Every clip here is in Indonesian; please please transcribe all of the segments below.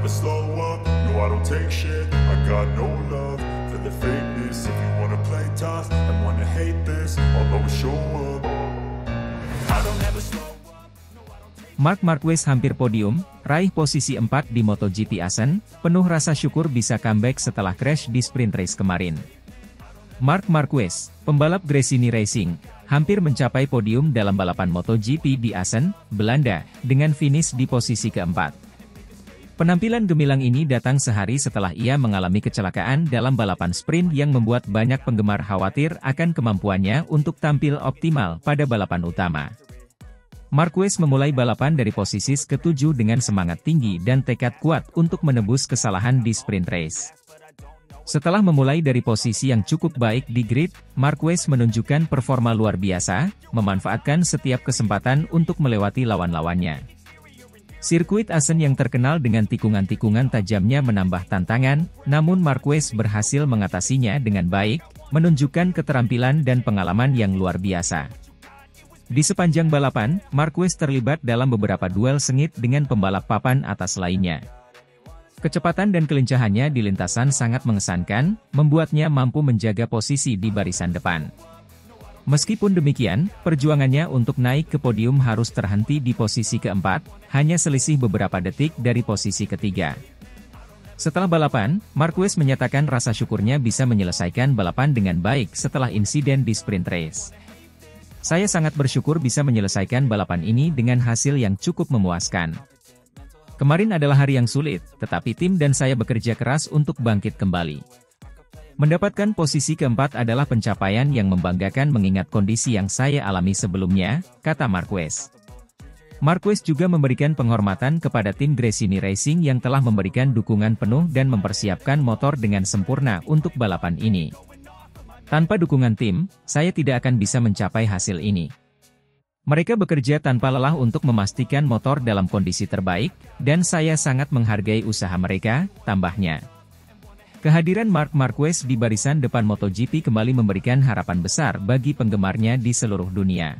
never slow up, no I don't take shit. I got no love for the fakeness. If you wanna play tough and wanna hate this, I'll always show up. I don't ever slow up. Marc Marquez hampir podium, raih posisi 4 di MotoGP Assen, penuh rasa syukur bisa comeback setelah crash di sprint race kemarin. Marc Marquez, pembalap Gresini Racing, hampir mencapai podium dalam balapan MotoGP di Assen, Belanda, dengan finish di posisi keempat. Penampilan gemilang ini datang sehari setelah ia mengalami kecelakaan dalam balapan sprint yang membuat banyak penggemar khawatir akan kemampuannya untuk tampil optimal pada balapan utama. Marquez memulai balapan dari posisi ke-7 dengan semangat tinggi dan tekad kuat untuk menebus kesalahan di sprint race. Setelah memulai dari posisi yang cukup baik di grid, Marquez menunjukkan performa luar biasa, memanfaatkan setiap kesempatan untuk melewati lawan-lawannya. Sirkuit Assen yang terkenal dengan tikungan-tikungan tajamnya menambah tantangan, namun Marquez berhasil mengatasinya dengan baik, menunjukkan keterampilan dan pengalaman yang luar biasa. Di sepanjang balapan, Marquez terlibat dalam beberapa duel sengit dengan pembalap papan atas lainnya. Kecepatan dan kelincahannya di lintasan sangat mengesankan, membuatnya mampu menjaga posisi di barisan depan. Meskipun demikian, perjuangannya untuk naik ke podium harus terhenti di posisi keempat, hanya selisih beberapa detik dari posisi ketiga. Setelah balapan, Marquez menyatakan rasa syukurnya bisa menyelesaikan balapan dengan baik setelah insiden di sprint race. Saya sangat bersyukur bisa menyelesaikan balapan ini dengan hasil yang cukup memuaskan. Kemarin adalah hari yang sulit, tetapi tim dan saya bekerja keras untuk bangkit kembali. Mendapatkan posisi keempat adalah pencapaian yang membanggakan mengingat kondisi yang saya alami sebelumnya, kata Marquez. Marquez juga memberikan penghormatan kepada tim Gresini Racing yang telah memberikan dukungan penuh dan mempersiapkan motor dengan sempurna untuk balapan ini. Tanpa dukungan tim, saya tidak akan bisa mencapai hasil ini. Mereka bekerja tanpa lelah untuk memastikan motor dalam kondisi terbaik, dan saya sangat menghargai usaha mereka, tambahnya. Kehadiran Marc Marquez di barisan depan MotoGP kembali memberikan harapan besar bagi penggemarnya di seluruh dunia.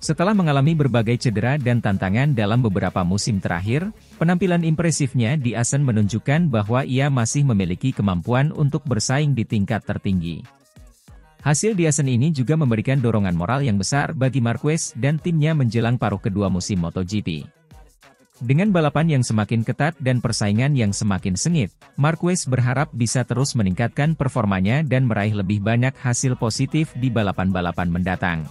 Setelah mengalami berbagai cedera dan tantangan dalam beberapa musim terakhir, penampilan impresifnya di Assen menunjukkan bahwa ia masih memiliki kemampuan untuk bersaing di tingkat tertinggi. Hasil di Assen ini juga memberikan dorongan moral yang besar bagi Marquez dan timnya menjelang paruh kedua musim MotoGP. Dengan balapan yang semakin ketat dan persaingan yang semakin sengit, Marquez berharap bisa terus meningkatkan performanya dan meraih lebih banyak hasil positif di balapan-balapan mendatang.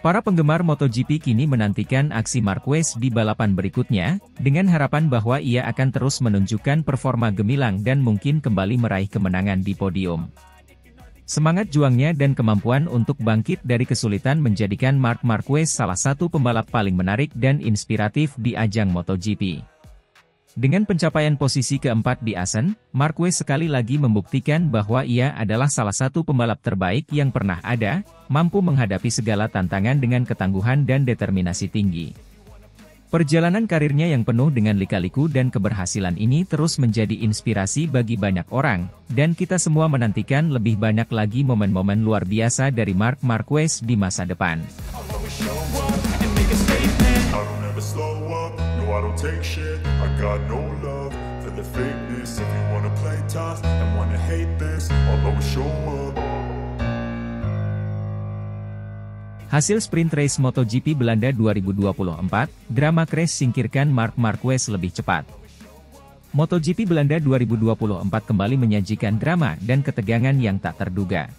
Para penggemar MotoGP kini menantikan aksi Marquez di balapan berikutnya, dengan harapan bahwa ia akan terus menunjukkan performa gemilang dan mungkin kembali meraih kemenangan di podium. Semangat juangnya dan kemampuan untuk bangkit dari kesulitan menjadikan Marc Marquez salah satu pembalap paling menarik dan inspiratif di ajang MotoGP. Dengan pencapaian posisi keempat di Assen, Marquez sekali lagi membuktikan bahwa ia adalah salah satu pembalap terbaik yang pernah ada, mampu menghadapi segala tantangan dengan ketangguhan dan determinasi tinggi. Perjalanan karirnya yang penuh dengan lika-liku dan keberhasilan ini terus menjadi inspirasi bagi banyak orang, dan kita semua menantikan lebih banyak lagi momen-momen luar biasa dari Marc Marquez di masa depan. Hasil sprint race MotoGP Belanda 2024, drama crash singkirkan Marc Marquez lebih cepat. MotoGP Belanda 2024 kembali menyajikan drama dan ketegangan yang tak terduga.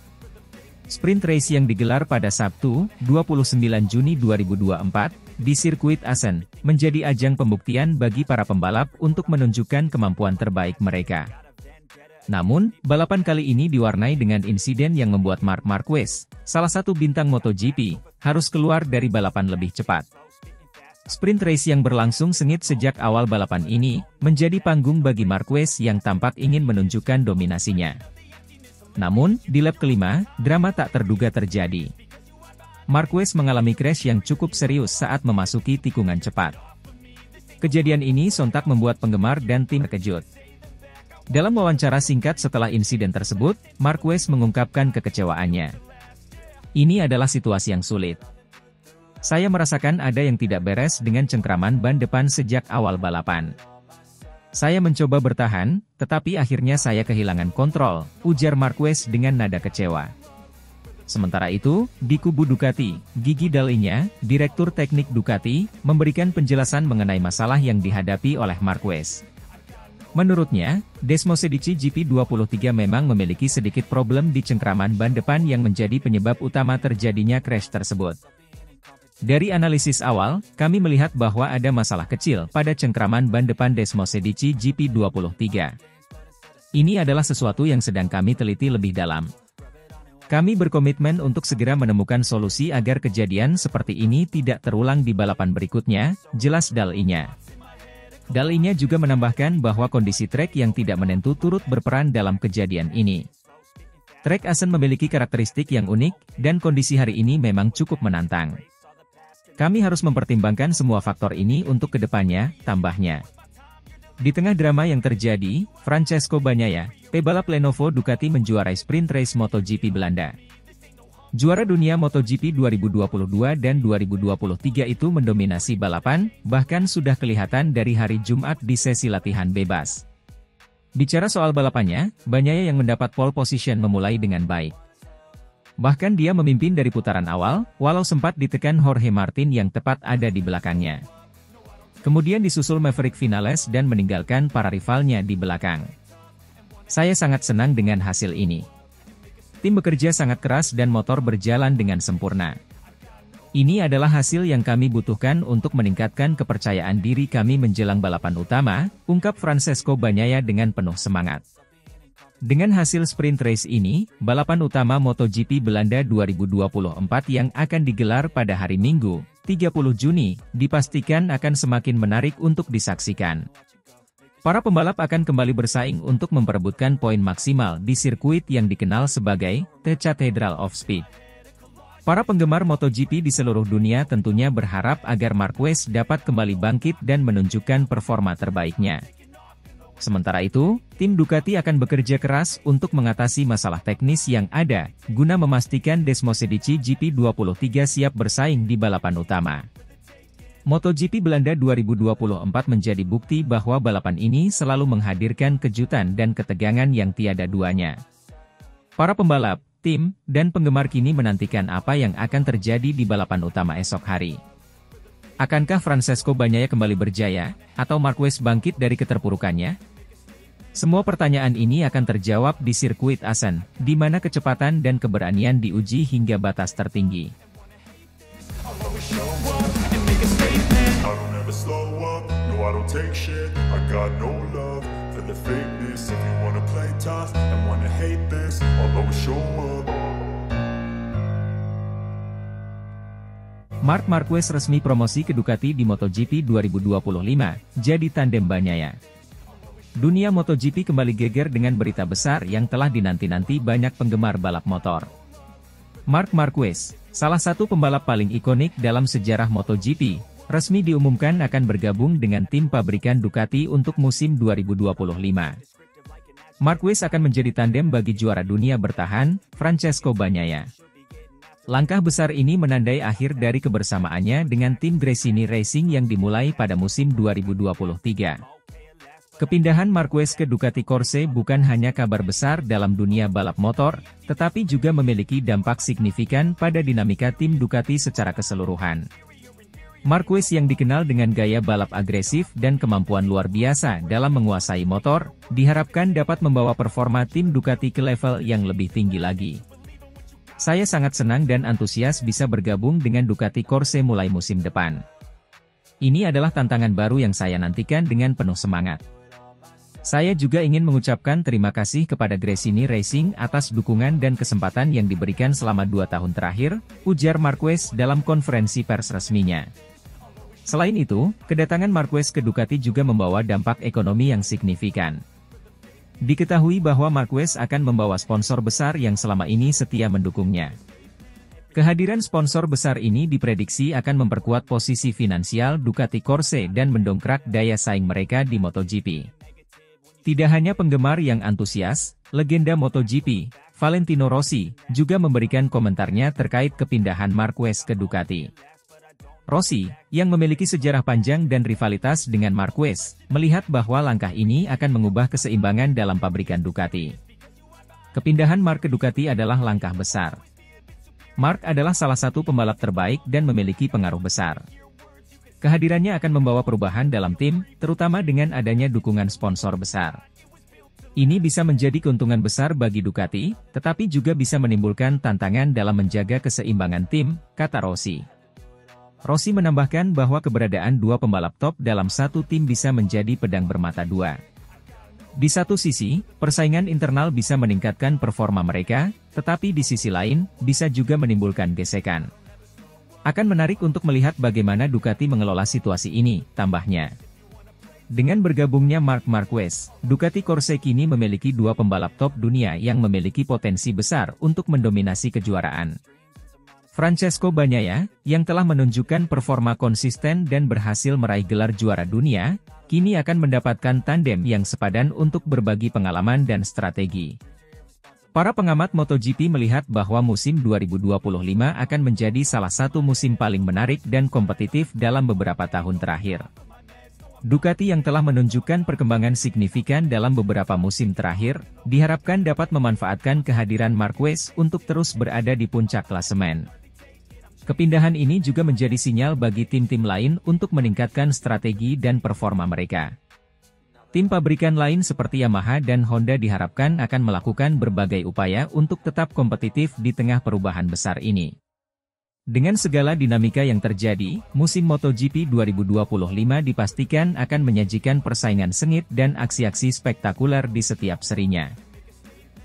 Sprint race yang digelar pada Sabtu, 29 Juni 2024, di sirkuit Assen, menjadi ajang pembuktian bagi para pembalap untuk menunjukkan kemampuan terbaik mereka. Namun, balapan kali ini diwarnai dengan insiden yang membuat Marc Marquez, salah satu bintang MotoGP, harus keluar dari balapan lebih cepat. Sprint race yang berlangsung sengit sejak awal balapan ini, menjadi panggung bagi Marquez yang tampak ingin menunjukkan dominasinya. Namun, di lap kelima, drama tak terduga terjadi. Marquez mengalami crash yang cukup serius saat memasuki tikungan cepat. Kejadian ini sontak membuat penggemar dan tim terkejut. Dalam wawancara singkat setelah insiden tersebut, Marquez mengungkapkan kekecewaannya. Ini adalah situasi yang sulit. Saya merasakan ada yang tidak beres dengan cengkraman ban depan sejak awal balapan. Saya mencoba bertahan, tetapi akhirnya saya kehilangan kontrol, ujar Marquez dengan nada kecewa. Sementara itu, di kubu Ducati, Gigi Dall'Igna, Direktur Teknik Ducati, memberikan penjelasan mengenai masalah yang dihadapi oleh Marquez. Menurutnya, Desmosedici GP23 memang memiliki sedikit problem di cengkraman ban depan yang menjadi penyebab utama terjadinya crash tersebut. Dari analisis awal, kami melihat bahwa ada masalah kecil pada cengkraman ban depan Desmosedici GP23. Ini adalah sesuatu yang sedang kami teliti lebih dalam. Kami berkomitmen untuk segera menemukan solusi agar kejadian seperti ini tidak terulang di balapan berikutnya, jelas Dall'Igna. Dall'Igna juga menambahkan bahwa kondisi trek yang tidak menentu turut berperan dalam kejadian ini. Trek Assen memiliki karakteristik yang unik, dan kondisi hari ini memang cukup menantang. Kami harus mempertimbangkan semua faktor ini untuk kedepannya, tambahnya. Di tengah drama yang terjadi, Francesco Bagnaia, pebalap Lenovo Ducati menjuarai sprint race MotoGP Belanda. Juara dunia MotoGP 2022 dan 2023 itu mendominasi balapan, bahkan sudah kelihatan dari hari Jumat di sesi latihan bebas. Bicara soal balapannya, Bagnaia yang mendapat pole position memulai dengan baik. Bahkan dia memimpin dari putaran awal, walau sempat ditekan Jorge Martin yang tepat ada di belakangnya. Kemudian disusul Maverick Vinales dan meninggalkan para rivalnya di belakang. Saya sangat senang dengan hasil ini. Tim bekerja sangat keras dan motor berjalan dengan sempurna. Ini adalah hasil yang kami butuhkan untuk meningkatkan kepercayaan diri kami menjelang balapan utama, ungkap Francesco Bagnaia dengan penuh semangat. Dengan hasil sprint race ini, balapan utama MotoGP Belanda 2024 yang akan digelar pada hari Minggu, 30 Juni, dipastikan akan semakin menarik untuk disaksikan. Para pembalap akan kembali bersaing untuk memperebutkan poin maksimal di sirkuit yang dikenal sebagai The Cathedral of Speed. Para penggemar MotoGP di seluruh dunia tentunya berharap agar Marquez dapat kembali bangkit dan menunjukkan performa terbaiknya. Sementara itu, tim Ducati akan bekerja keras untuk mengatasi masalah teknis yang ada, guna memastikan Desmosedici GP23 siap bersaing di balapan utama. MotoGP Belanda 2024 menjadi bukti bahwa balapan ini selalu menghadirkan kejutan dan ketegangan yang tiada duanya. Para pembalap, tim, dan penggemar kini menantikan apa yang akan terjadi di balapan utama esok hari. Akankah Francesco Bagnaia kembali berjaya, atau Marquez bangkit dari keterpurukannya? Semua pertanyaan ini akan terjawab di sirkuit Assen, di mana kecepatan dan keberanian diuji hingga batas tertinggi. Marc Marquez resmi promosi ke Ducati di MotoGP 2025, jadi tandem Bagnaia. Dunia MotoGP kembali geger dengan berita besar yang telah dinanti-nanti banyak penggemar balap motor. Marc Marquez, salah satu pembalap paling ikonik dalam sejarah MotoGP, resmi diumumkan akan bergabung dengan tim pabrikan Ducati untuk musim 2025. Marquez akan menjadi tandem bagi juara dunia bertahan, Francesco Bagnaia. Langkah besar ini menandai akhir dari kebersamaannya dengan tim Gresini Racing yang dimulai pada musim 2023. Kepindahan Marquez ke Ducati Corse bukan hanya kabar besar dalam dunia balap motor, tetapi juga memiliki dampak signifikan pada dinamika tim Ducati secara keseluruhan. Marquez yang dikenal dengan gaya balap agresif dan kemampuan luar biasa dalam menguasai motor, diharapkan dapat membawa performa tim Ducati ke level yang lebih tinggi lagi. Saya sangat senang dan antusias bisa bergabung dengan Ducati Corse mulai musim depan. Ini adalah tantangan baru yang saya nantikan dengan penuh semangat. Saya juga ingin mengucapkan terima kasih kepada Gresini Racing atas dukungan dan kesempatan yang diberikan selama 2 tahun terakhir, ujar Marquez dalam konferensi pers resminya. Selain itu, kedatangan Marquez ke Ducati juga membawa dampak ekonomi yang signifikan. Diketahui bahwa Marquez akan membawa sponsor besar yang selama ini setia mendukungnya. Kehadiran sponsor besar ini diprediksi akan memperkuat posisi finansial Ducati Corse dan mendongkrak daya saing mereka di MotoGP. Tidak hanya penggemar yang antusias, legenda MotoGP, Valentino Rossi, juga memberikan komentarnya terkait kepindahan Marquez ke Ducati. Rossi, yang memiliki sejarah panjang dan rivalitas dengan Marquez, melihat bahwa langkah ini akan mengubah keseimbangan dalam pabrikan Ducati. Kepindahan Mark ke Ducati adalah langkah besar. Mark adalah salah satu pembalap terbaik dan memiliki pengaruh besar. Kehadirannya akan membawa perubahan dalam tim, terutama dengan adanya dukungan sponsor besar. Ini bisa menjadi keuntungan besar bagi Ducati, tetapi juga bisa menimbulkan tantangan dalam menjaga keseimbangan tim, kata Rossi. Rossi menambahkan bahwa keberadaan dua pembalap top dalam satu tim bisa menjadi pedang bermata dua. Di satu sisi, persaingan internal bisa meningkatkan performa mereka, tetapi di sisi lain, bisa juga menimbulkan gesekan. Akan menarik untuk melihat bagaimana Ducati mengelola situasi ini, tambahnya. Dengan bergabungnya Marc Marquez, Ducati Corse kini memiliki dua pembalap top dunia yang memiliki potensi besar untuk mendominasi kejuaraan. Francesco Bagnaia, yang telah menunjukkan performa konsisten dan berhasil meraih gelar juara dunia, kini akan mendapatkan tandem yang sepadan untuk berbagi pengalaman dan strategi. Para pengamat MotoGP melihat bahwa musim 2025 akan menjadi salah satu musim paling menarik dan kompetitif dalam beberapa tahun terakhir. Ducati yang telah menunjukkan perkembangan signifikan dalam beberapa musim terakhir, diharapkan dapat memanfaatkan kehadiran Marquez untuk terus berada di puncak klasemen. Kepindahan ini juga menjadi sinyal bagi tim-tim lain untuk meningkatkan strategi dan performa mereka. Tim pabrikan lain seperti Yamaha dan Honda diharapkan akan melakukan berbagai upaya untuk tetap kompetitif di tengah perubahan besar ini. Dengan segala dinamika yang terjadi, musim MotoGP 2025 dipastikan akan menyajikan persaingan sengit dan aksi-aksi spektakuler di setiap serinya.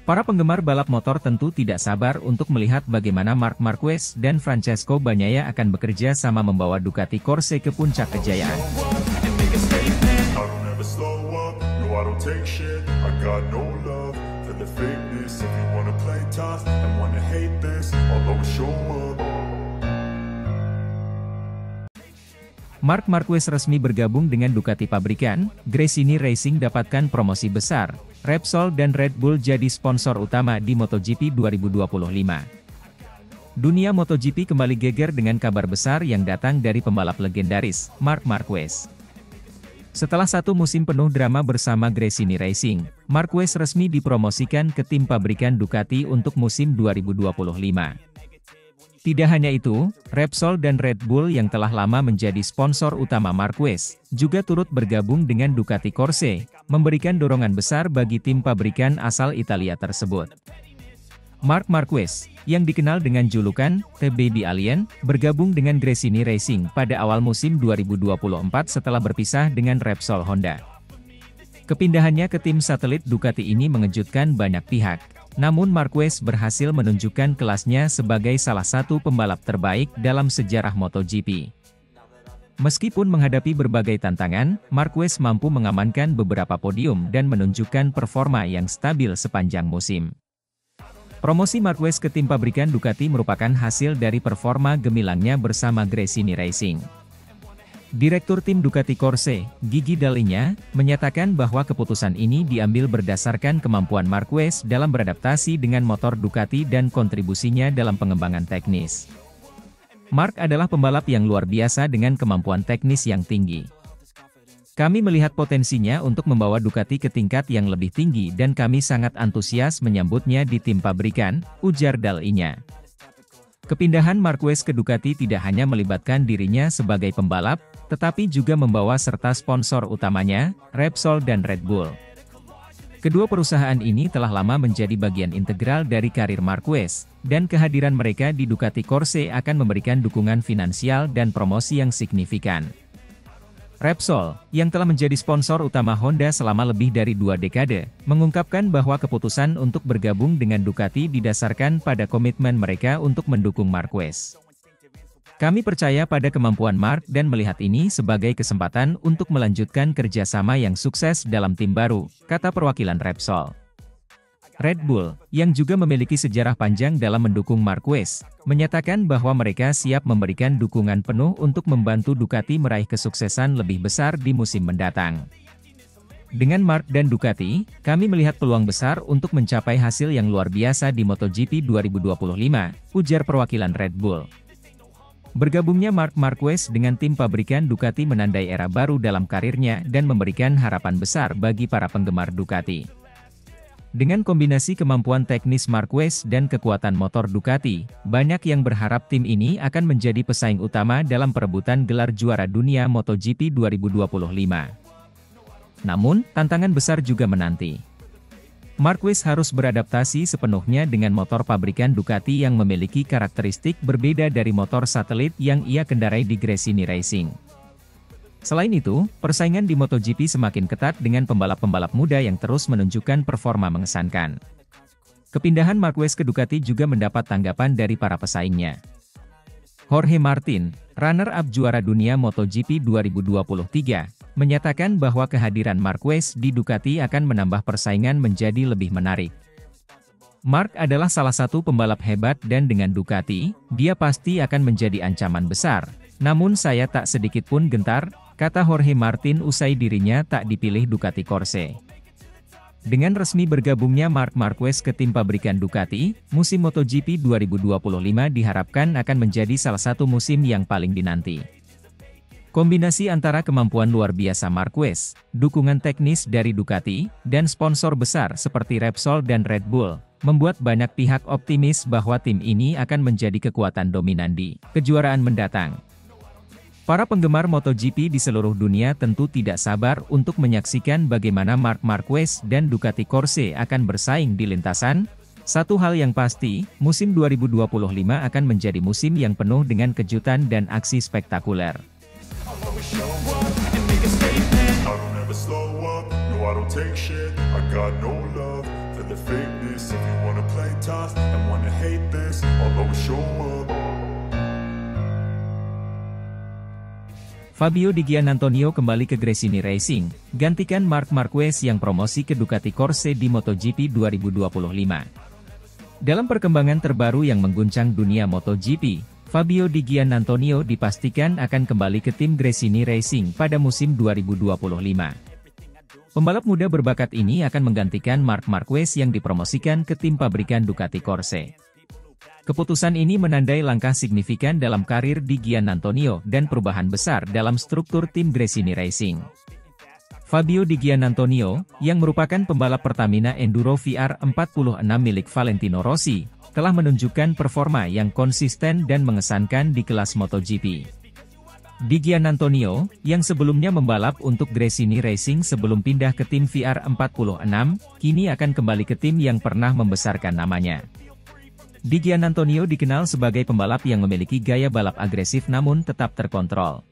Para penggemar balap motor tentu tidak sabar untuk melihat bagaimana Marc Marquez dan Francesco Bagnaia akan bekerja sama membawa Ducati Corse ke puncak kejayaan. Marc Marquez resmi bergabung dengan Ducati pabrikan, Gresini Racing dapatkan promosi besar. Repsol dan Red Bull jadi sponsor utama di MotoGP 2025. Dunia MotoGP kembali geger dengan kabar besar yang datang dari pembalap legendaris, Marc Marquez. Setelah satu musim penuh drama bersama Gresini Racing, Marquez resmi dipromosikan ke tim pabrikan Ducati untuk musim 2025. Tidak hanya itu, Repsol dan Red Bull yang telah lama menjadi sponsor utama Marquez, juga turut bergabung dengan Ducati Corse, memberikan dorongan besar bagi tim pabrikan asal Italia tersebut. Marc Marquez, yang dikenal dengan julukan The Baby Alien, bergabung dengan Gresini Racing pada awal musim 2024 setelah berpisah dengan Repsol Honda. Kepindahannya ke tim satelit Ducati ini mengejutkan banyak pihak. Namun Marquez berhasil menunjukkan kelasnya sebagai salah satu pembalap terbaik dalam sejarah MotoGP. Meskipun menghadapi berbagai tantangan, Marquez mampu mengamankan beberapa podium dan menunjukkan performa yang stabil sepanjang musim. Promosi Marquez ke tim pabrikan Ducati merupakan hasil dari performa gemilangnya bersama Gresini Racing. Direktur tim Ducati Corse, Gigi Dall'Igna, menyatakan bahwa keputusan ini diambil berdasarkan kemampuan Marquez dalam beradaptasi dengan motor Ducati dan kontribusinya dalam pengembangan teknis. Marc adalah pembalap yang luar biasa dengan kemampuan teknis yang tinggi. Kami melihat potensinya untuk membawa Ducati ke tingkat yang lebih tinggi dan kami sangat antusias menyambutnya di tim pabrikan, ujar Dall'Igna. Kepindahan Marquez ke Ducati tidak hanya melibatkan dirinya sebagai pembalap, tetapi juga membawa serta sponsor utamanya, Repsol dan Red Bull. Kedua perusahaan ini telah lama menjadi bagian integral dari karir Marquez, dan kehadiran mereka di Ducati Corse akan memberikan dukungan finansial dan promosi yang signifikan. Repsol, yang telah menjadi sponsor utama Honda selama lebih dari 2 dekade, mengungkapkan bahwa keputusan untuk bergabung dengan Ducati didasarkan pada komitmen mereka untuk mendukung Marquez. Kami percaya pada kemampuan Marc dan melihat ini sebagai kesempatan untuk melanjutkan kerjasama yang sukses dalam tim baru, kata perwakilan Repsol. Red Bull, yang juga memiliki sejarah panjang dalam mendukung Marquez, menyatakan bahwa mereka siap memberikan dukungan penuh untuk membantu Ducati meraih kesuksesan lebih besar di musim mendatang. Dengan Marc dan Ducati, kami melihat peluang besar untuk mencapai hasil yang luar biasa di MotoGP 2025, ujar perwakilan Red Bull. Bergabungnya Marc Marquez dengan tim pabrikan Ducati menandai era baru dalam karirnya dan memberikan harapan besar bagi para penggemar Ducati. Dengan kombinasi kemampuan teknis Marquez dan kekuatan motor Ducati, banyak yang berharap tim ini akan menjadi pesaing utama dalam perebutan gelar juara dunia MotoGP 2025. Namun, tantangan besar juga menanti. Marquez harus beradaptasi sepenuhnya dengan motor pabrikan Ducati yang memiliki karakteristik berbeda dari motor satelit yang ia kendarai di Gresini Racing. Selain itu, persaingan di MotoGP semakin ketat dengan pembalap-pembalap muda yang terus menunjukkan performa mengesankan. Kepindahan Marquez ke Ducati juga mendapat tanggapan dari para pesaingnya. Jorge Martin, runner-up juara dunia MotoGP 2023, menyatakan bahwa kehadiran Marquez di Ducati akan menambah persaingan menjadi lebih menarik. Marc adalah salah satu pembalap hebat dan dengan Ducati, dia pasti akan menjadi ancaman besar. Namun saya tak sedikit pun gentar, kata Jorge Martin usai dirinya tak dipilih Ducati Corse. Dengan resmi bergabungnya Marc Marquez ke tim pabrikan Ducati, musim MotoGP 2025 diharapkan akan menjadi salah satu musim yang paling dinanti. Kombinasi antara kemampuan luar biasa Marquez, dukungan teknis dari Ducati, dan sponsor besar seperti Repsol dan Red Bull, membuat banyak pihak optimis bahwa tim ini akan menjadi kekuatan dominan di kejuaraan mendatang. Para penggemar MotoGP di seluruh dunia tentu tidak sabar untuk menyaksikan bagaimana Marc Marquez dan Ducati Corse akan bersaing di lintasan. Satu hal yang pasti, musim 2025 akan menjadi musim yang penuh dengan kejutan dan aksi spektakuler. Fabio Di Giannantonio kembali ke Gresini Racing, gantikan Marc Marquez yang promosi ke Ducati Corse di MotoGP 2025. Dalam perkembangan terbaru yang mengguncang dunia MotoGP, Fabio Di Giannantonio dipastikan akan kembali ke tim Gresini Racing pada musim 2025. Pembalap muda berbakat ini akan menggantikan Marc Marquez yang dipromosikan ke tim pabrikan Ducati Corse. Keputusan ini menandai langkah signifikan dalam karir Di Giannantonio dan perubahan besar dalam struktur tim Gresini Racing. Fabio Di Giannantonio, yang merupakan pembalap Pertamina Enduro VR46 milik Valentino Rossi, telah menunjukkan performa yang konsisten dan mengesankan di kelas MotoGP. Di Giannantonio, yang sebelumnya membalap untuk Gresini Racing sebelum pindah ke tim VR46, kini akan kembali ke tim yang pernah membesarkan namanya. Di Giannantonio dikenal sebagai pembalap yang memiliki gaya balap agresif namun tetap terkontrol.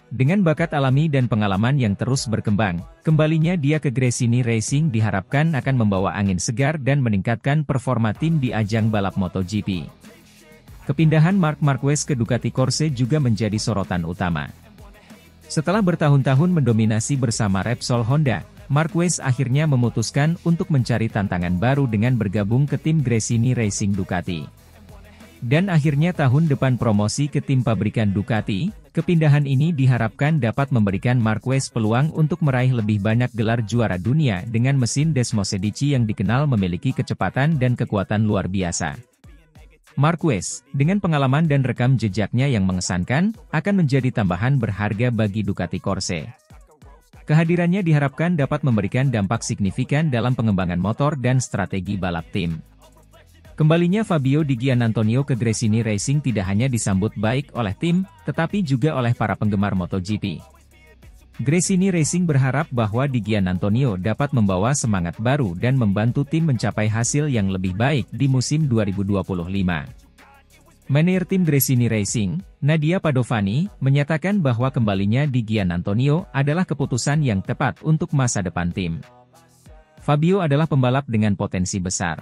Dengan bakat alami dan pengalaman yang terus berkembang, kembalinya dia ke Gresini Racing diharapkan akan membawa angin segar dan meningkatkan performa tim di ajang balap MotoGP. Kepindahan Marc Marquez ke Ducati Corse juga menjadi sorotan utama. Setelah bertahun-tahun mendominasi bersama Repsol Honda, Marquez akhirnya memutuskan untuk mencari tantangan baru dengan bergabung ke tim Gresini Racing Ducati. Dan akhirnya tahun depan promosi ke tim pabrikan Ducati, kepindahan ini diharapkan dapat memberikan Marquez peluang untuk meraih lebih banyak gelar juara dunia dengan mesin Desmosedici yang dikenal memiliki kecepatan dan kekuatan luar biasa. Marquez, dengan pengalaman dan rekam jejaknya yang mengesankan, akan menjadi tambahan berharga bagi Ducati Corse. Kehadirannya diharapkan dapat memberikan dampak signifikan dalam pengembangan motor dan strategi balap tim. Kembalinya Fabio Di Giannantonio ke Gresini Racing tidak hanya disambut baik oleh tim, tetapi juga oleh para penggemar MotoGP. Gresini Racing berharap bahwa Di Giannantonio dapat membawa semangat baru dan membantu tim mencapai hasil yang lebih baik di musim 2025. Manajer tim Gresini Racing, Nadia Padovani, menyatakan bahwa kembalinya Di Giannantonio adalah keputusan yang tepat untuk masa depan tim. Fabio adalah pembalap dengan potensi besar.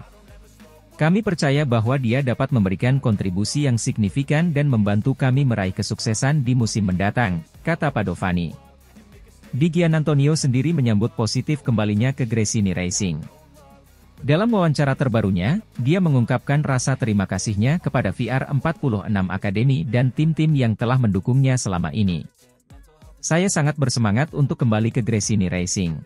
Kami percaya bahwa dia dapat memberikan kontribusi yang signifikan dan membantu kami meraih kesuksesan di musim mendatang, kata Padovani. Di Giannantonio sendiri menyambut positif kembalinya ke Gresini Racing. Dalam wawancara terbarunya, dia mengungkapkan rasa terima kasihnya kepada VR46 Academy dan tim-tim yang telah mendukungnya selama ini. Saya sangat bersemangat untuk kembali ke Gresini Racing.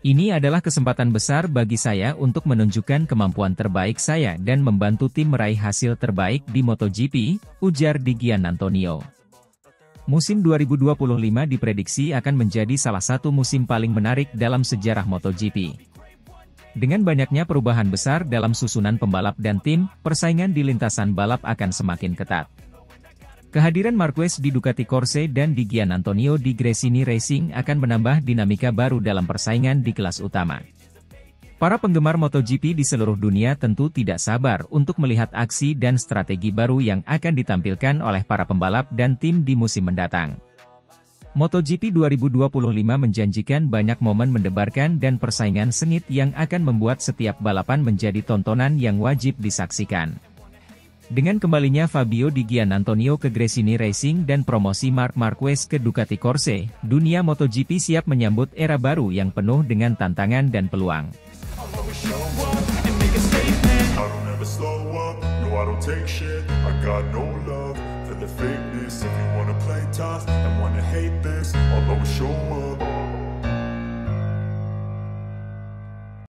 Ini adalah kesempatan besar bagi saya untuk menunjukkan kemampuan terbaik saya dan membantu tim meraih hasil terbaik di MotoGP, ujar Di Giannantonio. Musim 2025 diprediksi akan menjadi salah satu musim paling menarik dalam sejarah MotoGP. Dengan banyaknya perubahan besar dalam susunan pembalap dan tim, persaingan di lintasan balap akan semakin ketat. Kehadiran Marquez di Ducati Corse dan Di Giannantonio di Gresini Racing akan menambah dinamika baru dalam persaingan di kelas utama. Para penggemar MotoGP di seluruh dunia tentu tidak sabar untuk melihat aksi dan strategi baru yang akan ditampilkan oleh para pembalap dan tim di musim mendatang. MotoGP 2025 menjanjikan banyak momen mendebarkan dan persaingan sengit yang akan membuat setiap balapan menjadi tontonan yang wajib disaksikan. Dengan kembalinya Fabio Di Giannantonio ke Gresini Racing dan promosi Marc Marquez ke Ducati Corse, dunia MotoGP siap menyambut era baru yang penuh dengan tantangan dan peluang. If you wanna play tough and wanna hate this, I'll always show up.